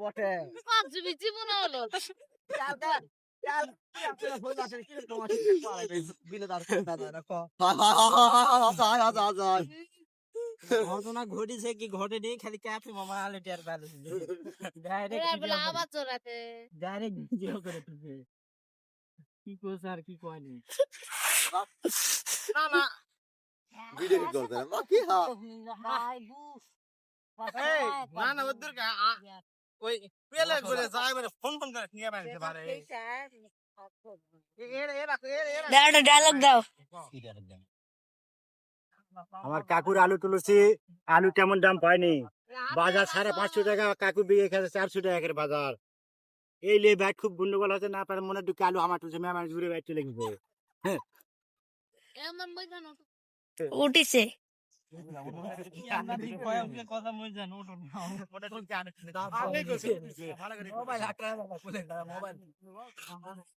বটে জীবন হলো ঘটনা ঘটেছে কি ঘটেনি খালি ক্যাফে মামা আলেটিয়ার ব্যালেন্স আবার চোরাতে ডাইরেক্ট ভিডিও করে তুলবে কি করছে আর কি কয়নি না না ভিডিও কি করতে মা কি হা এই না না ওদের ওই পেলে করে যায় মানে ফোন ফোন করে নিয়ে বাইরে পারে একটা ডায়লগ দাও আমার কাকুর আলু তুলেছি আলু কেমন দাম পায়নি বাজার 550 টাকা কাকু বিঘে খেতে 400 টাকা করে বাজার এই লে ব্যাট খুব গন্ডগোল হচ্ছে না পারে মনে দুটো আলু আমার তুলছে মেহমান জুড়ে ব্যাট চলে গেছে উঠিছে কথা মনে জানো মোবাইল